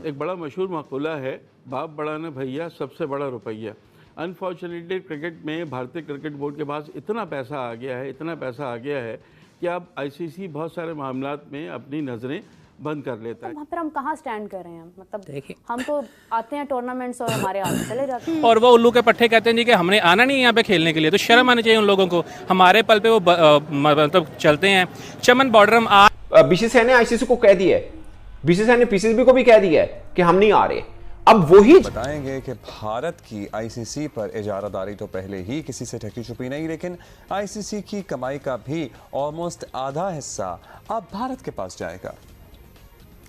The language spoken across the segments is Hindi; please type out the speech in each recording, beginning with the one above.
एक बड़ा मशहूर मक़ूला है, बाप बड़ा न भैया सबसे बड़ा रुपया। अनफॉर्चुनेटली क्रिकेट में भारतीय क्रिकेट बोर्ड के पास इतना पैसा आ गया है, इतना पैसा आ गया है कि अब आईसीसी बहुत सारे मामलात में अपनी नज़रें बंद कर लेता है। वहाँ पर हम कहाँ स्टैंड कर रहे हैं? मतलब हम तो आते हैं टूर्नामेंट्स और हमारे आगे चले जाते हैं। और वो उल्लू के पट्टे कहते हैं जी कि हमने आना नहीं है यहाँ पे खेलने के लिए, तो शर्म आनी चाहिए उन लोगों को। हमारे पल पे वो मतलब चलते हैं। चमन बॉर्डरम बीसीसीआई ने आईसीसी को कह दिया है, बीसीसीआई ने पीसीबी को भी कह दिया है कि हम नहीं आ रहे। अब वही बताएंगे कि भारत की आईसीसी पर इजारादारी तो पहले ही किसी से ढकी छुपी नहीं, लेकिन आईसीसी की कमाई का भी ऑलमोस्ट आधा हिस्सा अब भारत के पास जाएगा।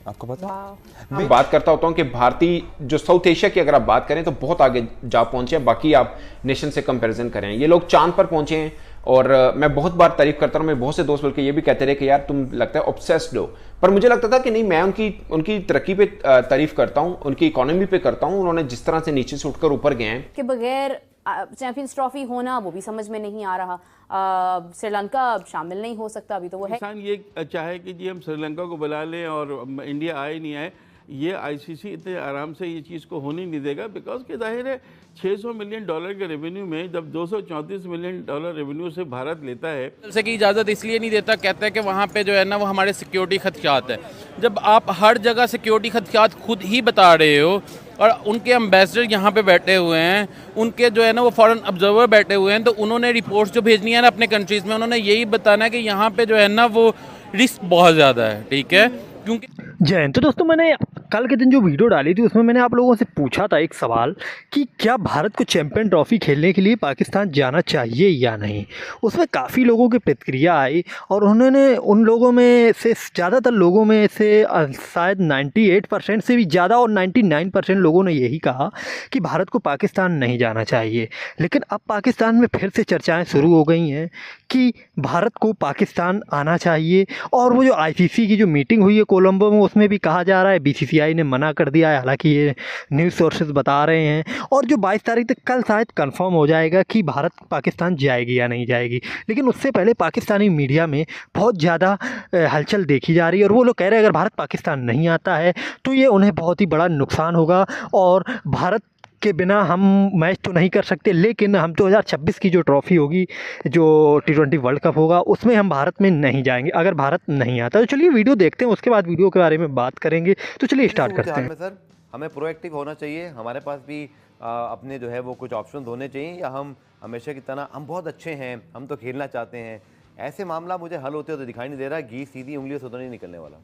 आपको पता? मैं बात करता होता हूं कि भारतीय जो साउथ एशिया की अगर आप बात करें तो बहुत आगे जा पहुंचे हैं। बाकी आप नेशन से कंपैरिजन करें, ये लोग चांद पर पहुंचे हैं। और मैं बहुत बार तारीफ करता हूं, मैं बहुत से दोस्त बल्कि ये भी कहते रहे कि यार तुम लगता है ऑब्सेस्ड हो, पर मुझे लगता था कि नहीं, मैं उनकी तरक्की पे तारीफ करता हूं, उनकी इकोनॉमी पे करता हूं। उन्होंने जिस तरह से नीचे से उठकर ऊपर गए हैं के बगैर चैंपियंस ट्रॉफी होना वो भी समझ में नहीं आ रहा। श्रीलंका शामिल नहीं हो सकता अभी, तो वो है। पाकिस्तान ये चाहे कि जी हम श्रीलंका को बुला लें और इंडिया आए नहीं आए, ये आईसीसी इतने आराम से ये चीज़ को होने नहीं देगा। बिकॉज कि जाहिर है $600 मिलियन के रेवेन्यू में जब $234 मिलियन रेवेन्यू से भारत लेता है, से की इजाज़त इसलिए नहीं देता, कहता है कि वहाँ पे जो है ना वो हमारे सिक्योरिटी खदशात है। जब आप हर जगह सिक्योरिटी खदशात खुद ही बता रहे हो और उनके एम्बेसडर यहाँ पे बैठे हुए हैं, उनके जो है ना वो फॉरेन ऑब्जर्वर बैठे हुए हैं, तो उन्होंने रिपोर्ट्स जो भेजनी है ना अपने कंट्रीज़ में, उन्होंने यही बताना है कि यहाँ पे जो है ना वो रिस्क बहुत ज़्यादा है। ठीक है, क्योंकि जैन तो दोस्तों, मैंने कल के दिन जो वीडियो डाली थी उसमें मैंने आप लोगों से पूछा था एक सवाल कि क्या भारत को चैंपियन ट्रॉफी खेलने के लिए पाकिस्तान जाना चाहिए या नहीं। उसमें काफ़ी लोगों की प्रतिक्रिया आई और उन्होंने उन लोगों में से ज़्यादातर लोगों में से शायद 98% से भी ज़्यादा और 99% लोगों ने यही कहा कि भारत को पाकिस्तान नहीं जाना चाहिए। लेकिन अब पाकिस्तान में फिर से चर्चाएँ शुरू हो गई हैं कि भारत को पाकिस्तान आना चाहिए। और वो जो आईसीसी की जो मीटिंग हुई है कोलंबो में, उसमें भी कहा जा रहा है, बीसीसीआई ने मना कर दिया है, हालांकि ये न्यूज़ सोर्सेज बता रहे हैं। और जो 22 तारीख तक कल शायद कंफर्म हो जाएगा कि भारत पाकिस्तान जाएगी या नहीं जाएगी। लेकिन उससे पहले पाकिस्तानी मीडिया में बहुत ज़्यादा हलचल देखी जा रही है और वो लोग कह रहे हैं अगर भारत पाकिस्तान नहीं आता है तो ये उन्हें बहुत ही बड़ा नुकसान होगा और भारत के बिना हम मैच तो नहीं कर सकते, लेकिन हम 2026 की जो ट्रॉफ़ी होगी, जो T20 वर्ल्ड कप होगा, उसमें हम भारत में नहीं जाएंगे अगर भारत नहीं आता। तो चलिए वीडियो देखते हैं, उसके बाद वीडियो के बारे में बात करेंगे। तो चलिए स्टार्ट करते हैं। सर, हमें प्रोएक्टिव होना चाहिए, हमारे पास भी अपने जो है वो कुछ ऑप्शन होने चाहिए, या हम हमेशा की तरह हम बहुत अच्छे हैं, हम तो खेलना चाहते हैं, ऐसे मामला मुझे हल होते तो दिखाई नहीं दे रहा। घी सीधी उंगलियों से तो नहीं निकलने वाला।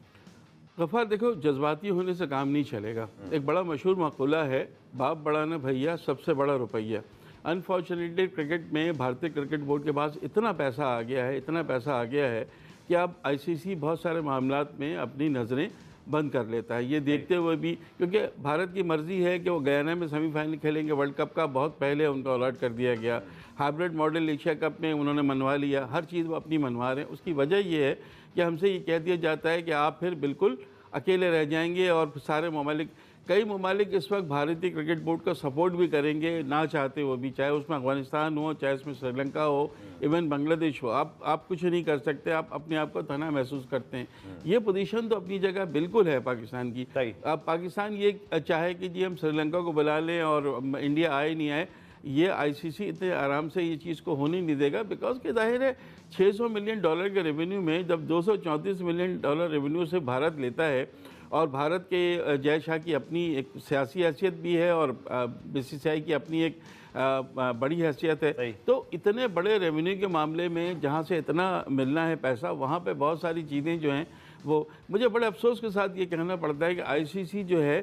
गफ़ार देखो, जज्बाती होने से काम नहीं चलेगा। एक बड़ा मशहूर मक़ूला है, बाप बड़ा न भैया सबसे बड़ा रुपया। अनफॉर्चुनेटली क्रिकेट में भारतीय क्रिकेट बोर्ड के पास इतना पैसा आ गया है, इतना पैसा आ गया है कि अब आईसीसी बहुत सारे मामलात में अपनी नज़रें बंद कर लेता है। ये देखते हुए भी, क्योंकि भारत की मर्ज़ी है कि वो गयाना में सेमीफाइनल खेलेंगे वर्ल्ड कप का, बहुत पहले उनको अलर्ट कर दिया गया। हाइब्रिड मॉडल एशिया कप में उन्होंने मनवा लिया, हर चीज़ वो अपनी मनवा रहे हैं। उसकी वजह ये है कि हमसे ये कह दिया जाता है कि आप फिर बिल्कुल अकेले रह जाएंगे और सारे कई ममालिक इस वक्त भारतीय क्रिकेट बोर्ड का सपोर्ट भी करेंगे, ना चाहते वो भी, चाहे उसमें अफगानिस्तान हो, चाहे उसमें श्रीलंका हो, इवन बांग्लादेश हो। आप कुछ नहीं कर सकते, आप अपने आप को तना महसूस करते हैं। ये पोजीशन तो अपनी जगह बिल्कुल है पाकिस्तान की। अब पाकिस्तान ये चाहे कि जी हम श्रीलंका को बुला लें और इंडिया आए नहीं आए, ये आईसीसी इतने आराम से ये चीज़ को होने नहीं देगा। बिकॉज कि जाहिर है $600 मिलियन के रेवेन्यू में जब $234 मिलियन रेवेन्यू से भारत लेता है, और भारत के जय शाह की अपनी एक सियासी हैसियत भी है और बीसीसीआई की अपनी एक बड़ी हैसियत है, तो इतने बड़े रेवेन्यू के मामले में जहाँ से इतना मिलना है पैसा, वहाँ पे बहुत सारी चीज़ें जो हैं वो, मुझे बड़े अफसोस के साथ ये कहना पड़ता है कि आईसीसी जो है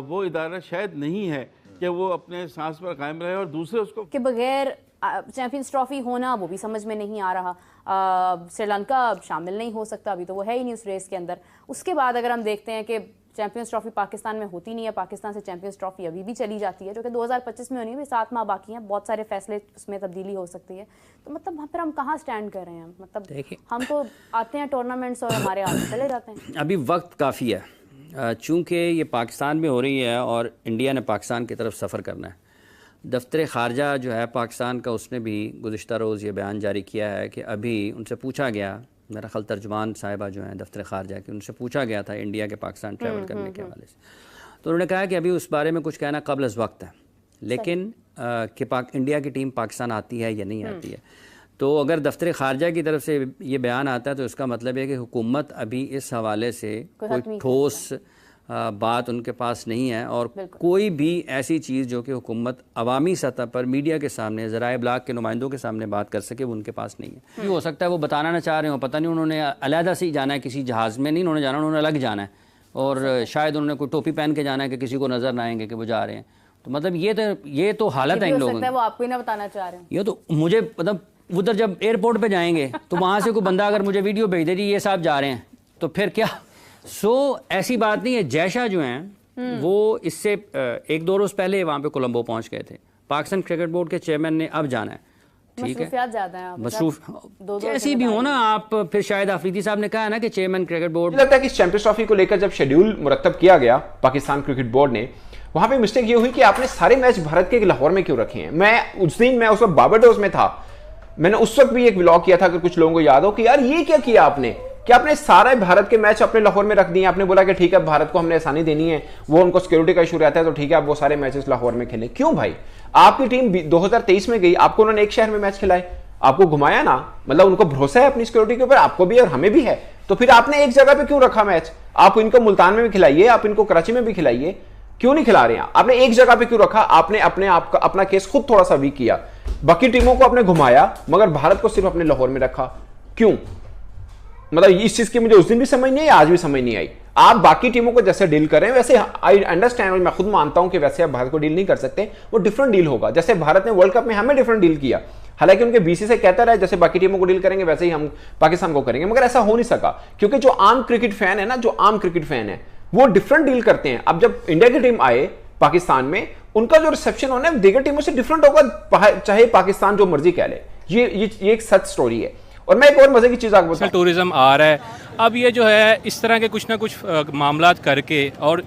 वो इदारा शायद नहीं है कि वो अपने सांस पर कायम रहे और दूसरे उसको के बगैर चैंपियंस ट्रॉफी होना वो भी समझ में नहीं आ रहा। श्रीलंका शामिल नहीं हो सकता अभी, तो वो है ही नहीं उस रेस के अंदर। उसके बाद अगर हम देखते हैं कि चैंपियंस ट्रॉफी पाकिस्तान में होती नहीं है, पाकिस्तान से चैंपियंस ट्रॉफी अभी भी चली जाती है, जो कि 2025 में होनी है, 7 माह बाकी हैं, बहुत सारे फैसले उसमें तब्दीली हो सकती है। तो मतलब वहाँ पर हम कहाँ स्टैंड कर रहे हैं? मतलब हम तो आते हैं टूर्नामेंट्स और हमारे आगे चले जाते हैं। अभी वक्त काफ़ी है, चूँकि ये पाकिस्तान में हो रही है और इंडिया ने पाकिस्तान की तरफ सफ़र करना है। दफ्तर ख़ारजा जो है पाकिस्तान का, उसने भी गुज़िश्ता रोज़ ये बयान जारी किया है कि अभी उनसे पूछा गया, मेरा ख्याल तर्जुमान साहिबा जो हैं दफ्तर ख़ारजा की, उनसे पूछा गया था इंडिया के पाकिस्तान ट्रैवल करने के हवाले से, तो उन्होंने कहा कि अभी उस बारे में कुछ कहना कब्ल अज़ वक्त है, लेकिन कि इंडिया की टीम पाकिस्तान आती है या नहीं आती है। तो अगर दफ्तर ख़ारजा की तरफ से ये बयान आता है तो इसका मतलब है कि हुकूमत अभी इस हवाले से कोई ठोस बात उनके पास नहीं है, और कोई भी ऐसी चीज़ जो कि हुकूमत अवामी सतह पर मीडिया के सामने, ज़राए इब्लाग के नुमाइंदों के सामने बात कर सके, वो उनके पास नहीं है। हो सकता है वो बताना ना चाह रहे हो, पता नहीं, उन्होंने अलहदा से ही जाना है, किसी जहाज़ में नहीं उन्होंने जाना, उन्होंने अलग जाना है, और शायद उन्होंने कोई टोपी पहन के जाना है कि किसी को नज़र ना आएंगे कि वो जा रहे हैं। तो मतलब ये तो हालत है इन लोगों की। वो आपको ही ना बताना चाह रहे हैं। ये तो मुझे मतलब उधर जब एयरपोर्ट पे जाएंगे तो वहाँ से कोई बंदा अगर मुझे वीडियो भेज दे जी ये साहब जा रहे हैं, तो फिर क्या? ऐसी बात नहीं है। जयशाह जो हैं वो इससे 1-2 रोज़ पहले वहाँ पे कोलंबो पहुँच गए थे। पाकिस्तान क्रिकेट बोर्ड के चेयरमैन ने अब जाना है, ठीक है, मसरूफ जैसी भी हो ना आप। फिर शायद आफरीदी साहब ने कहा है ना कि चेयरमैन क्रिकेट बोर्ड, लगता है कि चैंपियंस ट्रॉफी को लेकर जब शेड्यूल मुरतब किया गया पाकिस्तान क्रिकेट बोर्ड ने, वहां पे मिस्टेक ये हुई कि आपने सारे मैच भारत के लाहौर में क्यों रखे हैं। मैं उस वक्त बारबाडोस में था, मैंने उस वक्त भी एक व्लॉग किया था, अगर कुछ लोगों को याद हो, कि यार ये क्या किया आपने, कि आपने सारे भारत के मैच अपने लाहौर में रख दिए। आपने बोला कि ठीक है भारत को हमने आसानी देनी है, वो उनको सिक्योरिटी का इशू रहता है, तो ठीक है आप वो सारे मैचेस लाहौर में खेलें। क्यों भाई? आपकी टीम 2023 में गई, आपको उन्होंने एक शहर में मैच खिलाए, आपको घुमाया ना, मतलब उनको भरोसा है अपनी सिक्योरिटी के ऊपर, आपको भी और हमें भी है, तो फिर आपने एक जगह पे क्यों रखा मैच? आप इनको मुल्तान में भी खिलाइए, आप इनको कराची में भी खिलाइए, क्यों नहीं खिला रहे हैं? आपने एक जगह पे क्यों रखा? आपने अपना केस खुद थोड़ा सा वीक किया, बाकी टीमों को आपने घुमाया मगर भारत को सिर्फ अपने लाहौर में रखा, क्यों? मतलब इस चीज की मुझे उस दिन भी समझ नहीं आई, आज भी समझ नहीं आई। आप बाकी टीमों को जैसे डील करें वैसे, आई अंडरस्टैंड, मैं खुद मानता हूं कि वैसे आप भारत को डील नहीं कर सकते, वो डिफरेंट डील होगा। जैसे भारत ने वर्ल्ड कप में हमें डिफरेंट डील किया, हालांकि उनके बीसीसीआई कहता रहा जैसे बाकी टीमों को डील करेंगे वैसे ही हम पाकिस्तान को करेंगे, मगर ऐसा हो नहीं सका, क्योंकि जो आम क्रिकेट फैन है ना, जो आम क्रिकेट फैन है वो डिफरेंट डील करते हैं। अब जब इंडिया की टीम आए पाकिस्तान में, उनका जो रिसेप्शन होना है दीगर टीमों से डिफरेंट होगा, चाहे पाकिस्तान जो मर्जी कह ले। ये एक सच स्टोरी है। और मैं एक और मजे की चीज आपको बताऊं, टूरिज्म आ रहा है, अब ये जो है इस तरह के कुछ ना कुछ मामलात करके और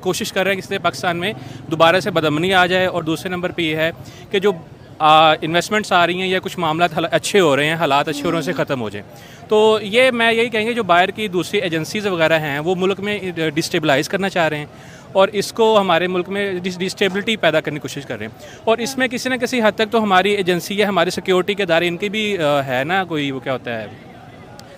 कोशिश कर रहे हैं कि इससे पाकिस्तान में दोबारा से बदअमनी आ जाए। और दूसरे नंबर पे ये है कि जो इन्वेस्टमेंट्स आ रही हैं या कुछ मामलात अच्छे हो रहे हैं, हालात अच्छे हो रहे हैं, उनसे ख़त्म हो जाए। तो ये मैं यही कहेंगे जो बाहर की दूसरी एजेंसीज़ वगैरह हैं वो मुल्क में डिस्टेबलाइज़ करना चाह रहे हैं और इसको हमारे मुल्क में डिस्टेबिलिटी पैदा करने की कोशिश कर रहे हैं। और इसमें किसी न किसी हद तक तो हमारी एजेंसी है, हमारे सिक्योरिटी के इदारे, इनकी भी है ना कोई, वो क्या होता है,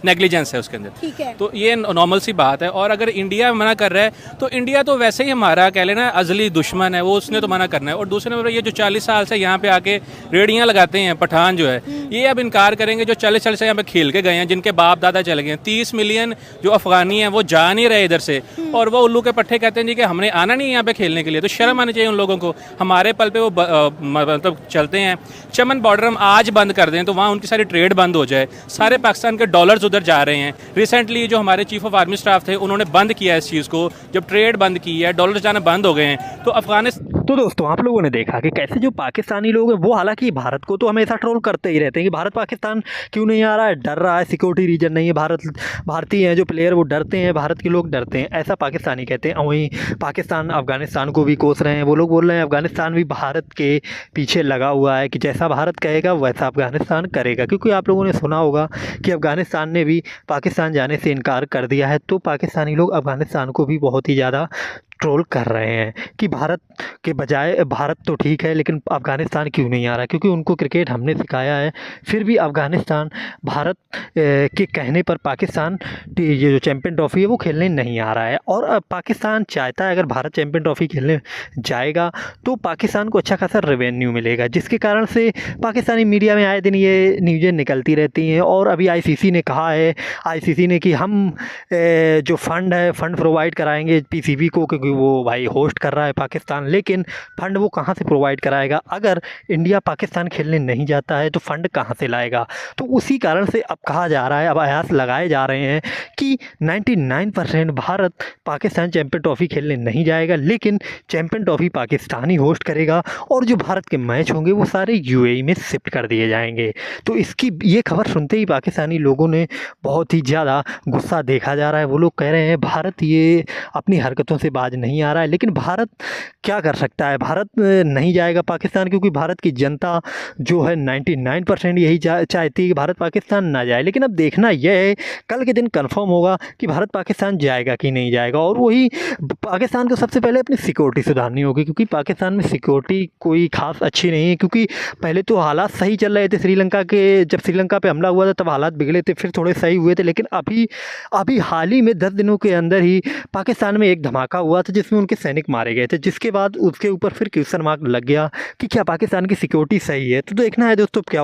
नेग्लिजेंस है उसके अंदर। तो ये नॉर्मल सी बात है। और अगर इंडिया मना कर रहा है तो इंडिया तो वैसे ही हमारा कह लेना अजली दुश्मन है, वो उसने तो मना करना है। और दूसरे नंबर ये जो 40 साल से यहाँ पे आके रेडियाँ लगाते हैं पठान जो है, ये अब इनकार करेंगे जो 40 साल से यहाँ पे खेल के गए हैं, जिनके बाप दादा चले गए हैं। 30 मिलियन जो अफगानी हैं वो जा नहीं रहे इधर से, और वो उल्लू के पट्टे कहते हैं जी कि हमने आना नहीं यहाँ पे खेलने के लिए। तो शर्म आनी चाहिए उन लोगों को। हमारे पल पे वो मतलब चलते हैं। चमन बॉर्डर हम आज बंद कर दें तो वहाँ उनकी सारी ट्रेड बंद हो जाए, सारे पाकिस्तान के डॉलर्स उधर जा रहे हैं। रिसेंटली जो हमारे चीफ ऑफ आर्मी स्टाफ थे उन्होंने बंद किया इस चीज़ को, जब ट्रेड बंद की है, डॉलर जाना बंद हो गए हैं। तो अफगानिस्तान, तो दोस्तों आप लोगों ने देखा कि कैसे जो पाकिस्तानी लोग हैं वो हालांकि भारत को तो हमेशा ट्रोल करते ही रहते हैं कि भारत पाकिस्तान क्यों नहीं आ रहा है, डर रहा है, सिक्योरिटी रीजन नहीं है, भारतीय हैं जो प्लेयर वो डरते हैं, भारत के लोग डरते हैं, ऐसा पाकिस्तानी कहते हैं। और वहीं पाकिस्तान अफगानिस्तान को भी कोस रहे हैं, वो लोग बोल रहे हैं अफगानिस्तान भी भारत के पीछे लगा हुआ है कि जैसा भारत कहेगा वैसा अफगानिस्तान करेगा। क्योंकि आप लोगों ने सुना होगा कि अफगानिस्तान ने भी पाकिस्तान जाने से इनकार कर दिया है, तो पाकिस्तानी लोग अफगानिस्तान को भी बहुत ही ज़्यादा ट्रोल कर रहे हैं कि भारत के बजाय भारत तो ठीक है लेकिन अफ़गानिस्तान क्यों नहीं आ रहा, क्योंकि उनको क्रिकेट हमने सिखाया है। फिर भी अफ़गानिस्तान भारत के कहने पर पाकिस्तान ये जो चैम्पियन ट्रॉफ़ी है वो खेलने नहीं आ रहा है। और पाकिस्तान चाहता है अगर भारत चैम्पियन ट्रॉफ़ी खेलने जाएगा तो पाकिस्तान को अच्छा खासा रेवेन्यू मिलेगा, जिसके कारण से पाकिस्तानी मीडिया में आए दिन ये न्यूज़ें निकलती रहती हैं। और अभी आईसीसी ने कहा है, आईसीसी ने कि हम जो फ़ंड है फ़ंड प्रोवाइड कराएंगे पीसीबी को, क्योंकि वो भाई होस्ट कर रहा है पाकिस्तान, लेकिन फ़ंड वो कहाँ से प्रोवाइड कराएगा? अगर इंडिया पाकिस्तान खेलने नहीं जाता है तो फ़ंड कहाँ से लाएगा? तो उसी कारण से अब कहा जा रहा है, अब आयास लगाए जा रहे हैं कि 99% भारत पाकिस्तान चैम्पियन ट्रॉफ़ी खेलने नहीं जाएगा, लेकिन चैम्पियन ट्रॉफ़ी पाकिस्तान ही होस्ट करेगा और जो भारत के मैच होंगे वो सारे यूएई में शिफ्ट कर दिए जाएंगे। तो इसकी ये खबर सुनते ही पाकिस्तानी लोगों ने बहुत ही ज़्यादा गुस्सा देखा जा रहा है। वो लोग कह रहे हैं भारत ये अपनी हरकतों से बाज नहीं आ रहा है। लेकिन भारत क्या कर सकता है? भारत नहीं जाएगा पाकिस्तान, क्योंकि भारत की जनता जो है 99% यही चाहती है कि भारत पाकिस्तान ना जाए। लेकिन अब देखना यह है, कल के दिन कंफर्म होगा कि भारत पाकिस्तान जाएगा कि नहीं जाएगा। और वही पाकिस्तान को सबसे पहले अपनी सिक्योरिटी सुधारनी होगी, क्योंकि पाकिस्तान में सिक्योरिटी कोई खास अच्छी नहीं है। क्योंकि पहले तो हालात सही चल रहे थे श्रीलंका के, जब श्रीलंका पे हमला हुआ था तब हालात बिगड़े थे, फिर थोड़े सही हुए थे। लेकिन अभी हाल ही में 10 दिनों के अंदर ही पाकिस्तान में एक धमाका हुआ था जिसमें उनके सैनिक मारे गए थे, जिसके बाद उसके ऊपर फिर क्वेश्चन मार्क लग गया कि क्या पाकिस्तान की सिक्योरिटी सही है। तो देखना है दोस्तों क्या